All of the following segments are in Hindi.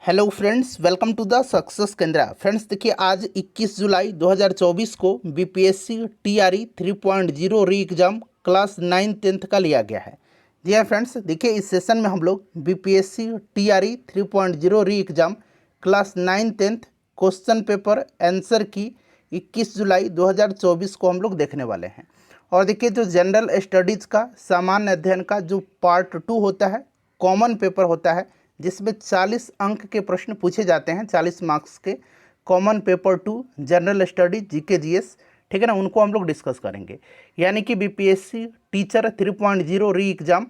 Hello friends, welcome to the success Kendra. Friends देखिए, आज 21 जुलाई 2024 को बीपीएससी टीआरई 3.0 री एग्ज़ाम क्लास 9 10th का लिया गया है। जी हाँ फ्रेंड्स, देखिए इस सेशन में हम लोग बीपीएससी टीआरई 3.0 री exam class 9 10th question paper answer की 21 जुलाई 2024 को हम लोग देखने वाले हैं। और देखिए, जो जनरल स्टडीज़ का सामान्य अध्ययन का जो पार्ट 2 होता है, कॉमन पेपर होता है, जिसमें 40 अंक के प्रश्न पूछे जाते हैं, 40 मार्क्स के। Common paper 2 general study GK GS, ठीक है ना, उनको हम लोग डिस्कस करेंगे। यानी कि बीपीएससी टीचर 3.0 री एग्ज़ाम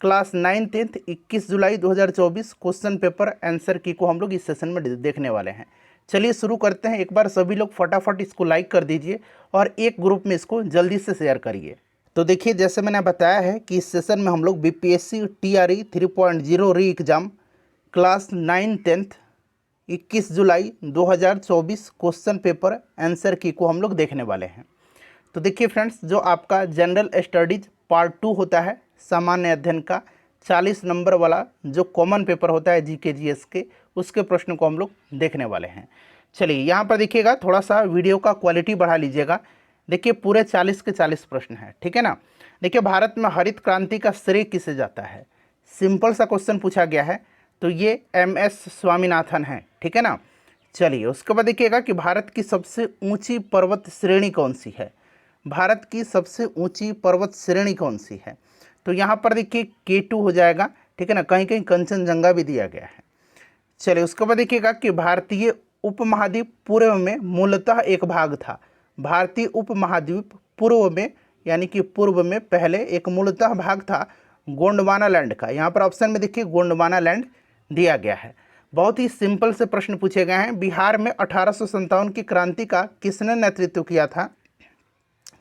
क्लास 9 10th 21 जुलाई 2024 क्वेश्चन पेपर आंसर की को हम लोग इस सेशन में देखने वाले हैं। चलिए शुरू करते हैं। एक बार सभी लोग फटाफट इसको लाइक कर दीजिए और एक ग्रुप में इसको जल्दी से शेयर करिए। तो देखिए, जैसे मैंने बताया है कि इस सेशन में हम लोग बीपीएससी टीआरई 3.0 री एग्ज़ाम क्लास 9 10th 21 जुलाई 2024 क्वेश्चन पेपर आंसर की को हम लोग देखने वाले हैं। तो देखिए फ्रेंड्स, जो आपका जनरल स्टडीज पार्ट 2 होता है, सामान्य अध्ययन का 40 नंबर वाला जो कॉमन पेपर होता है जीके जीएस के, उसके प्रश्न को हम लोग देखने वाले हैं। चलिए यहाँ पर देखिएगा, थोड़ा सा वीडियो का क्वालिटी बढ़ा लीजिएगा। देखिए पूरे 40 के 40 प्रश्न हैं, ठीक है ना। देखिए, भारत में हरित क्रांति का श्रेय किसे जाता है? सिंपल सा क्वेश्चन पूछा गया है, तो ये MS स्वामीनाथन है, ठीक है ना। चलिए उसके बाद देखिएगा कि भारत की सबसे ऊंची पर्वत श्रेणी कौन सी है? भारत की सबसे ऊंची पर्वत श्रेणी कौन सी है? तो यहाँ पर देखिए K2 हो जाएगा, ठीक है ना। कहीं कहीं कंचनजंगा भी दिया गया है। चलिए उसके बाद देखिएगा कि भारतीय उपमहाद्वीप पूर्व में मूलतः एक भाग था। भारतीय उपमहाद्वीप पूर्व में, यानी कि पूर्व में पहले एक मूलतः भाग था गोंडवाना लैंड का। यहाँ पर ऑप्शन में देखिए गोंडवाना लैंड दिया गया है। बहुत ही सिंपल से प्रश्न पूछे गए हैं। बिहार में 1857 की क्रांति का किसने नेतृत्व किया था?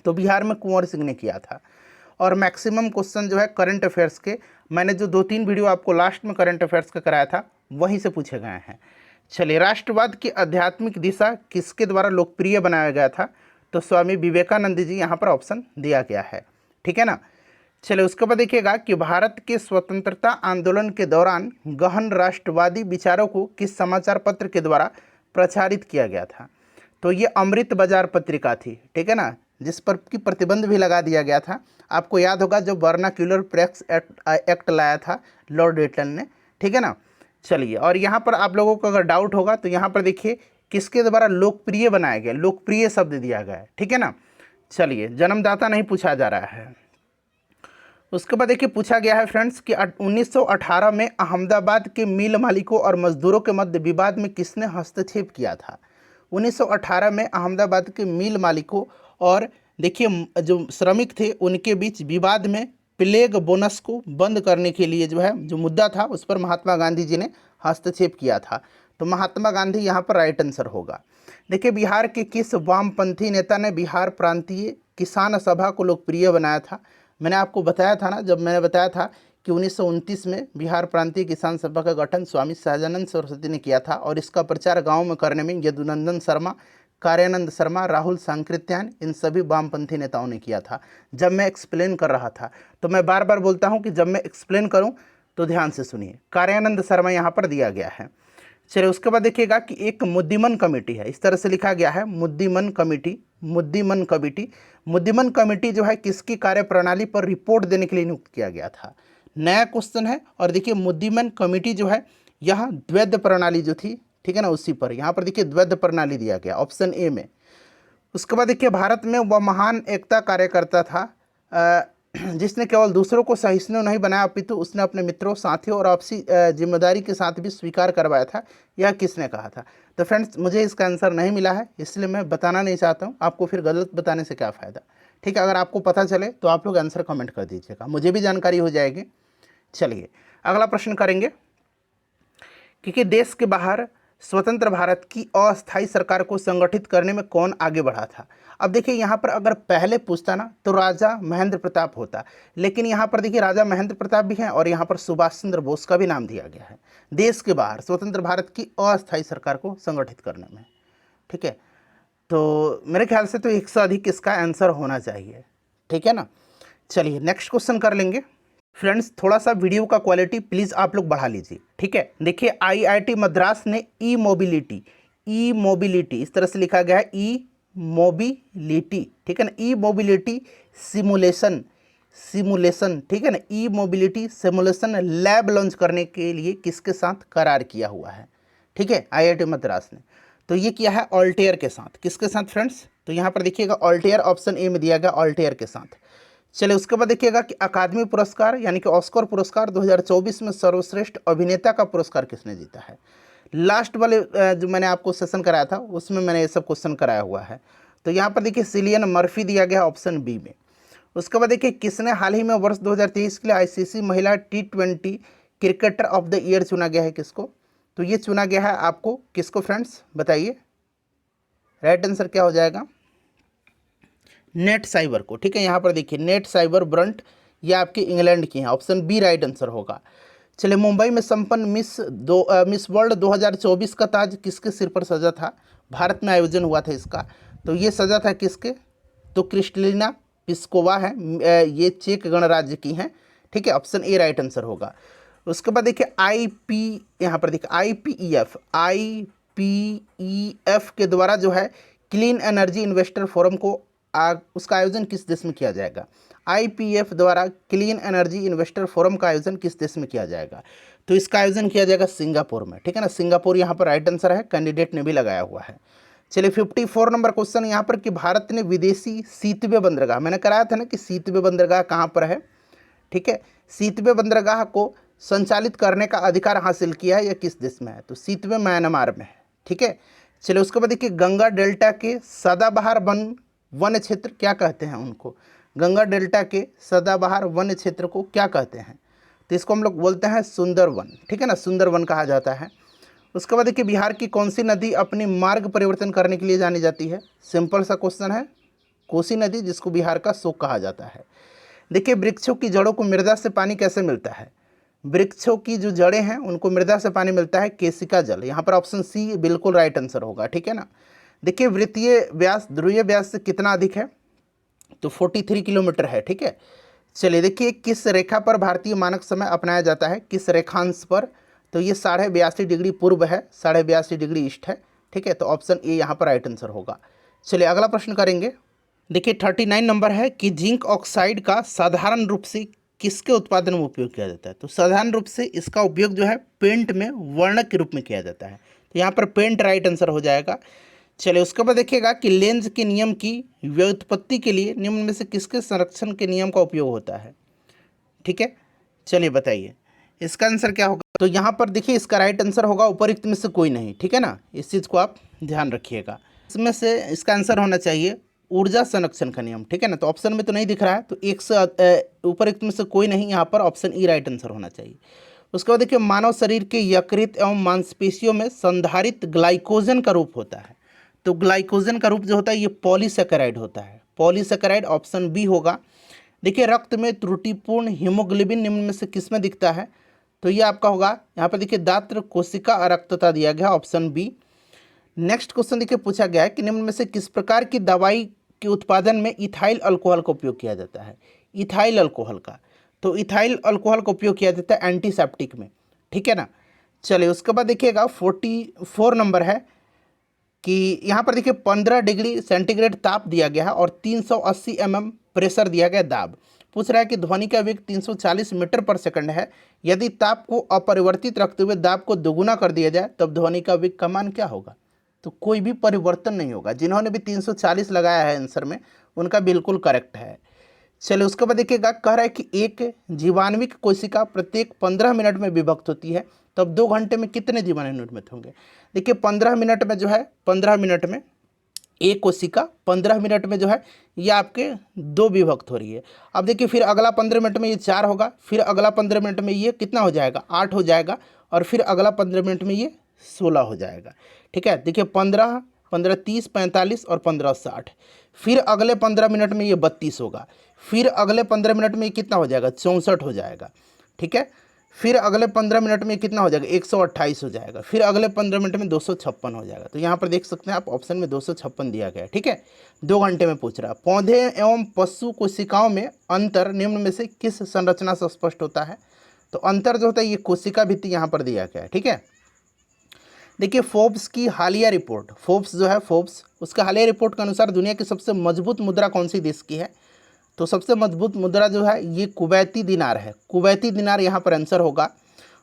तो बिहार में कुंवर सिंह ने किया था। और मैक्सिमम क्वेश्चन जो है करंट अफेयर्स के, मैंने जो 2-3 वीडियो आपको लास्ट में करंट अफेयर्स का कराया था, वहीं से पूछे गए हैं। चलिए, राष्ट्रवाद की आध्यात्मिक दिशा किसके द्वारा लोकप्रिय बनाया गया था? तो स्वामी विवेकानंद जी, यहाँ पर ऑप्शन दिया गया है, ठीक है ना। चलिए उसके बाद देखिएगा कि भारत के स्वतंत्रता आंदोलन के दौरान गहन राष्ट्रवादी विचारों को किस समाचार पत्र के द्वारा प्रचारित किया गया था? तो ये अमृत बाजार पत्रिका थी, ठीक है ना, जिस पर कि प्रतिबंध भी लगा दिया गया था। आपको याद होगा जब वर्नाक्यूलर प्रेस एक्ट लाया था लॉर्ड रिटन ने, ठीक है ना। चलिए, और यहाँ पर आप लोगों को अगर डाउट होगा तो यहाँ पर देखिए किसके द्वारा लोकप्रिय बनाया गया, लोकप्रिय शब्द दिया गया है, ठीक है ना। चलिए, जन्मदाता नहीं पूछा जा रहा है। उसके बाद देखिए पूछा गया है फ्रेंड्स कि 1918 में अहमदाबाद के मिल मालिकों और मजदूरों के मध्य विवाद में किसने हस्तक्षेप किया था? 1918 में अहमदाबाद के मिल मालिकों और देखिए जो श्रमिक थे उनके बीच विवाद में प्लेग बोनस को बंद करने के लिए जो है जो मुद्दा था, उस पर महात्मा गांधी जी ने हस्तक्षेप किया था। तो महात्मा गांधी यहाँ पर राइट आंसर होगा। देखिए, बिहार के किस वामपंथी नेता ने बिहार प्रांतीय किसान सभा को लोकप्रिय बनाया था? मैंने आपको बताया था ना, जब मैंने बताया था कि 1929 में बिहार प्रांतीय किसान सभा का गठन स्वामी सहजानंद सरस्वती ने किया था, और इसका प्रचार गांव में करने में यदुनंदन शर्मा, कार्यानंद शर्मा, राहुल सांकृत्यायन, इन सभी वामपंथी नेताओं ने किया था। जब मैं एक्सप्लेन कर रहा था, तो मैं बार बार बोलता हूं कि जब मैं एक्सप्लेन करूं तो ध्यान से सुनिए। कार्यानंद शर्मा यहाँ पर दिया गया है। चलिए उसके बाद देखिएगा कि एक मुद्दिमन कमेटी है, इस तरह से लिखा गया है मुद्दिमन कमेटी, मुद्दिमन कमेटी। मुद्दिमन कमेटी जो है किसकी कार्यप्रणाली पर रिपोर्ट देने के लिए नियुक्त किया गया था? नया क्वेश्चन है। और देखिए मुद्दिमन कमेटी जो है यहाँ द्वैध प्रणाली जो थी, ठीक है ना, उसी पर यहाँ पर देखिए द्वैध प्रणाली दिया गया ऑप्शन ए में। उसके बाद देखिए भारत में वह महान एकता कार्यकर्ता था जिसने केवल दूसरों को सहिष्णु नहीं बनाया, अपितु उसने अपने मित्रों, साथियों और आपसी जिम्मेदारी के साथ भी स्वीकार करवाया था। यह किसने कहा था? तो फ्रेंड्स, मुझे इसका आंसर नहीं मिला है, इसलिए मैं बताना नहीं चाहता हूँ। आपको फिर गलत बताने से क्या फ़ायदा, ठीक है। अगर आपको पता चले तो आप लोग आंसर कमेंट कर दीजिएगा, मुझे भी जानकारी हो जाएगी। चलिए अगला प्रश्न करेंगे, क्योंकि देश के बाहर स्वतंत्र भारत की अस्थायी सरकार को संगठित करने में कौन आगे बढ़ा था? अब देखिए यहाँ पर अगर पहले पूछता ना तो राजा महेंद्र प्रताप होता, लेकिन यहाँ पर देखिए राजा महेंद्र प्रताप भी हैं और यहाँ पर सुभाष चंद्र बोस का भी नाम दिया गया है देश के बाहर स्वतंत्र भारत की अस्थायी सरकार को संगठित करने में, ठीक है। तो मेरे ख्याल से तो 1 से अधिक इसका आंसर होना चाहिए, ठीक है ना। चलिए नेक्स्ट क्वेश्चन कर लेंगे। फ्रेंड्स थोड़ा सा वीडियो का क्वालिटी प्लीज़ आप लोग बढ़ा लीजिए, ठीक है। देखिए आईआईटी मद्रास ने ई मोबिलिटी इस तरह से लिखा गया है, ई मोबिलिटी, ठीक है ना, ई मोबिलिटी सिमुलेशन, ठीक है ना, ई मोबिलिटी सिमुलेशन लैब लॉन्च करने के लिए किसके साथ करार किया हुआ है, ठीक है, आईआईटी मद्रास ने। तो ये किया है ऑल्टेयर के साथ। किसके साथ फ्रेंड्स? तो यहाँ पर देखिएगा ऑल्टेयर ऑप्शन ए में दिया गया, ऑल्टेयर के साथ। चलिए उसके बाद देखिएगा कि अकादमी पुरस्कार यानी कि ऑस्कर पुरस्कार 2024 में सर्वश्रेष्ठ अभिनेता का पुरस्कार किसने जीता है। लास्ट वाले जो मैंने आपको सेशन कराया था उसमें मैंने ये सब क्वेश्चन कराया हुआ है। तो यहाँ पर देखिए सिलियन मर्फी दिया गया ऑप्शन बी में। उसके बाद देखिए किसने हाल ही में वर्ष 2023 के लिए आईसीसी महिला T20 cricketer of the year चुना गया है, किसको? तो ये चुना गया है आपको किसको फ्रेंड्स, बताइए। राइट आंसर क्या हो जाएगा? नेट साइबर को, ठीक है। यहाँ पर देखिए नेट साइबर ब्रंट, ये आपके इंग्लैंड की हैं, ऑप्शन बी राइट आंसर होगा। चलिए मुंबई में संपन्न मिस वर्ल्ड 2024 का ताज किसके सिर पर सजा था? भारत में आयोजन हुआ था इसका, तो ये सजा था किसके? तो क्रिस्टलिना पिस्कोवा है, ये चेक गणराज्य की हैं, ठीक है, ऑप्शन ए राइट आंसर होगा। उसके बाद देखिए यहाँ पर देखिए आईपीईएफ के द्वारा जो है क्लीन एनर्जी इन्वेस्टर फोरम को उसका आयोजन किस देश में किया जाएगा? आईपीएफ द्वारा क्लीन एनर्जी इन्वेस्टर फोरम का आयोजन किस देश में किया जाएगा? तो इसका आयोजन किया जाएगा सिंगापुर में, ठीक है ना, सिंगापुर यहाँ पर राइट आंसर है, कैंडिडेट ने भी लगाया हुआ है। चलिए 54 नंबर क्वेश्चन यहाँ पर कि भारत ने विदेशी सीतवे बंदरगाह, मैंने कराया था ना कि सीतवे बंदरगाह कहाँ पर है, ठीक है, सीतवे बंदरगाह को संचालित करने का अधिकार हासिल किया है या किस देश में है? तो सीतवे म्यांमार में है, ठीक है। चलिए उसके बाद देखिए गंगा डेल्टा के सदाबहार वन क्षेत्र क्या कहते हैं उनको? गंगा डेल्टा के सदाबहार वन क्षेत्र को क्या कहते हैं? तो इसको हम लोग बोलते हैं सुंदरवन, ठीक है ना, सुंदरवन कहा जाता है। उसके बाद देखिए बिहार की कौन सी नदी अपनी मार्ग परिवर्तन करने के लिए जानी जाती है? सिंपल सा क्वेश्चन है, कोसी नदी, जिसको बिहार का शोक कहा जाता है। देखिए वृक्षों की जड़ों को मृदा से पानी कैसे मिलता है? वृक्षों की जो जड़ें हैं उनको मृदा से पानी मिलता है केशिका जल, यहाँ पर ऑप्शन सी बिल्कुल राइट आंसर होगा, ठीक है ना। देखिए वृत्तीय व्यास ध्रुवीय व्यास से कितना अधिक है? तो 43 किलोमीटर है, ठीक है। चलिए देखिए किस रेखा पर भारतीय मानक समय अपनाया जाता है, किस रेखांश पर? तो ये 82.5 डिग्री पूर्व है, 82.5 डिग्री ईस्ट है, ठीक है, तो ऑप्शन ए यहाँ पर राइट आंसर होगा। चलिए अगला प्रश्न करेंगे। देखिए 39 नंबर है कि जिंक ऑक्साइड का साधारण रूप से किसके उत्पादन में उपयोग किया जाता है? तो साधारण रूप से इसका उपयोग जो है पेंट में वर्णक के रूप में किया जाता है, तो यहाँ पर पेंट राइट आंसर हो जाएगा। चलिए उसके बाद देखिएगा कि लेंस के नियम की व्युत्पत्ति के लिए निम्न में से किसके संरक्षण के नियम का उपयोग होता है, ठीक है। चलिए बताइए इसका आंसर क्या होगा? तो यहाँ पर देखिए इसका राइट आंसर होगा उपर्युक्त में से कोई नहीं, ठीक है ना, इस चीज़ को आप ध्यान रखिएगा। इसमें से इसका आंसर होना चाहिए ऊर्जा संरक्षण का नियम, ठीक है ना, तो ऑप्शन में तो नहीं दिख रहा है, तो एक से उपर्युक्त में से कोई नहीं, यहाँ पर ऑप्शन ई राइट आंसर होना चाहिए। उसके बाद देखिए मानव शरीर के यकृत एवं मांसपेशियों में संधारित ग्लाइकोजन का रूप होता है, तो ग्लाइकोजन का रूप जो होता है ये पॉलीसेकेराइड होता है, पॉलीसेकेराइड ऑप्शन बी होगा। देखिए रक्त में त्रुटिपूर्ण हीमोग्लोबिन निम्न में से किस में दिखता है? तो ये आपका होगा यहाँ पर देखिए दात्र कोशिका अरक्तता दिया गया, ऑप्शन बी। नेक्स्ट क्वेश्चन देखिए पूछा गया है कि निम्न में से किस प्रकार की दवाई के उत्पादन में इथाइल अल्कोहल का उपयोग किया जाता है? इथाइल अल्कोहल का, तो इथाइल अल्कोहल का उपयोग किया जाता है एंटीसेप्टिक में, ठीक है ना। चलिए उसके बाद देखिएगा 44 नंबर है कि यहाँ पर देखिए 15 डिग्री सेंटीग्रेड ताप दिया गया है और 380 mm प्रेशर दिया गया दाब। पूछ रहा है कि ध्वनि का वेग 340 मीटर पर सेकंड है, यदि ताप को अपरिवर्तित रखते हुए दाब को दोगुना कर दिया जाए तब ध्वनि का वेग का मान क्या होगा? तो कोई भी परिवर्तन नहीं होगा, जिन्होंने भी 340 लगाया है आंसर में उनका बिल्कुल करेक्ट है। चलिए उसके बाद देखिएगा कह रहा है कि एक जीवाणुविक कोशिका प्रत्येक 15 मिनट में विभक्त होती है, तब 2 घंटे में कितने जीवाणु निर्मित होंगे? देखिए 15 मिनट में जो है 15 मिनट में एक कोशिका 15 मिनट में जो है ये आपके 2 विभक्त हो रही है। अब देखिए फिर अगला 15 मिनट में ये 4 होगा, फिर अगला 15 मिनट में ये कितना हो जाएगा? 8 हो जाएगा, और फिर अगला 15 मिनट में ये 16 हो जाएगा, ठीक है। देखिए 15, 15, 30, 45 और 15, 60। फिर अगले 15 मिनट में ये 32 होगा, फिर अगले 15 मिनट में ये कितना हो जाएगा? 64 हो जाएगा, ठीक है। फिर अगले 15 मिनट में कितना हो जाएगा, 128 हो जाएगा, फिर अगले 15 मिनट में 256 हो जाएगा। तो यहाँ पर देख सकते हैं आप, ऑप्शन में 256 दिया गया है। ठीक है, 2 घंटे में पूछ रहा है। पौधे एवं पशु कोशिकाओं में अंतर निम्न में से किस संरचना से स्पष्ट होता है? तो अंतर जो होता है ये कोशिका भित्ति यहाँ पर दिया गया है। ठीक है, देखिए फोर्ब्स की हालिया रिपोर्ट, फोर्ब्स जो है फोर्ब्स, उसका हालिया रिपोर्ट के अनुसार दुनिया की सबसे मजबूत मुद्रा कौन सी देश की है? तो सबसे मजबूत मुद्रा जो है ये कुवैती दिनार है। कुवैती दिनार यहाँ पर आंसर होगा।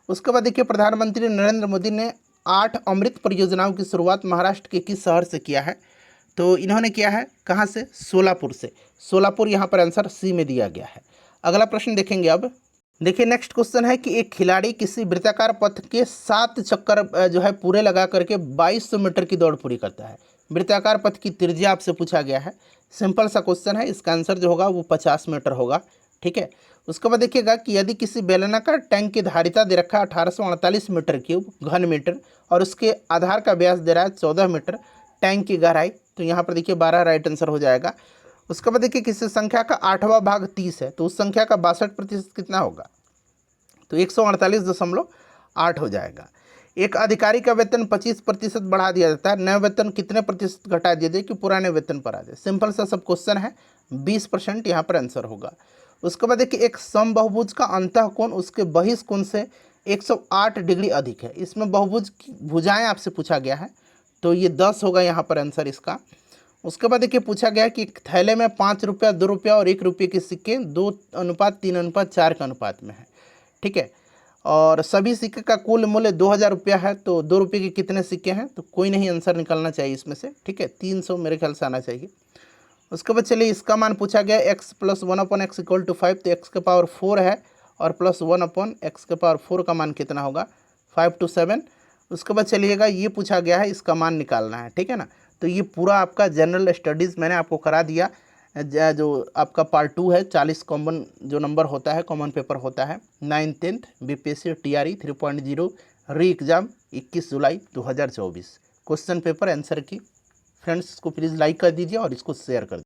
उसके बाद देखिए प्रधानमंत्री नरेंद्र मोदी ने 8 अमृत परियोजनाओं की शुरुआत महाराष्ट्र के किस शहर से किया है? तो इन्होंने किया है कहाँ से? सोलापुर से। सोलापुर यहाँ पर आंसर सी में दिया गया है। अगला प्रश्न देखेंगे अब। देखिए नेक्स्ट क्वेश्चन है कि एक खिलाड़ी किसी वृत्ताकार पथ के 7 चक्कर जो है पूरे लगा करके 2200 मीटर की दौड़ पूरी करता है। वृत्ताकार पथ की त्रिज्या आपसे पूछा गया है। सिंपल सा क्वेश्चन है, इसका आंसर जो होगा वो 50 मीटर होगा। ठीक है, उसके बाद देखिएगा कि यदि किसी बेलनाकार टैंक की धारिता दे रखा है 1848 मीटर क्यूब घन मीटर और उसके आधार का व्यास दे रहा है 14 मीटर, टैंक की गहराई, तो यहाँ पर देखिए 12 राइट आंसर हो जाएगा। उसके बाद देखिए किसी संख्या का 8वां भाग 30 है तो उस संख्या का 62% कितना होगा? तो 148.8 हो जाएगा। एक अधिकारी का वेतन 25% बढ़ा दिया जाता है, नया वेतन कितने प्रतिशत घटा दिया जाए कि पुराने वेतन पर आ जाए? सिंपल सा सब क्वेश्चन है, 20% यहाँ पर आंसर होगा। उसके बाद देखिए एक समबाहुभुज का अंतःकोण उसके बहिष्कोण से 108 डिग्री अधिक है। इसमें बहुभुज की भुजाएं आपसे पूछा गया है, तो ये 10 होगा यहाँ पर आंसर इसका। उसके बाद देखिए पूछा गया कि थैले में 5 रुपया, 2 रुपया और 1 रुपये के सिक्के 2:3:4 के अनुपात में है। ठीक है, और सभी सिक्के का कुल मूल्य 2000 रुपया है, तो 2 रुपये के कितने सिक्के हैं? तो कोई नहीं आंसर निकलना चाहिए इसमें से। ठीक है, 300 मेरे ख्याल से आना चाहिए। उसके बाद चलिए इसका मान पूछा गया x + 1/x = 5, तो x के पावर 4 है और प्लस 1/x के पावर 4 का मान कितना होगा? 5 to 7। उसके बाद चलिएगा ये पूछा गया है, इसका मान निकालना है। ठीक है ना, तो ये पूरा आपका जनरल स्टडीज़ मैंने आपको करा दिया। जो आपका पार्ट 2 है, 40 कॉमन जो नंबर होता है, कॉमन पेपर होता है 9th 10th बीपीएससी टीआरई 3.0 री एग्ज़ाम 21 जुलाई 2024 क्वेश्चन पेपर आंसर की। फ्रेंड्स इसको प्लीज़ लाइक कर दीजिए और इसको शेयर कर दीजिए।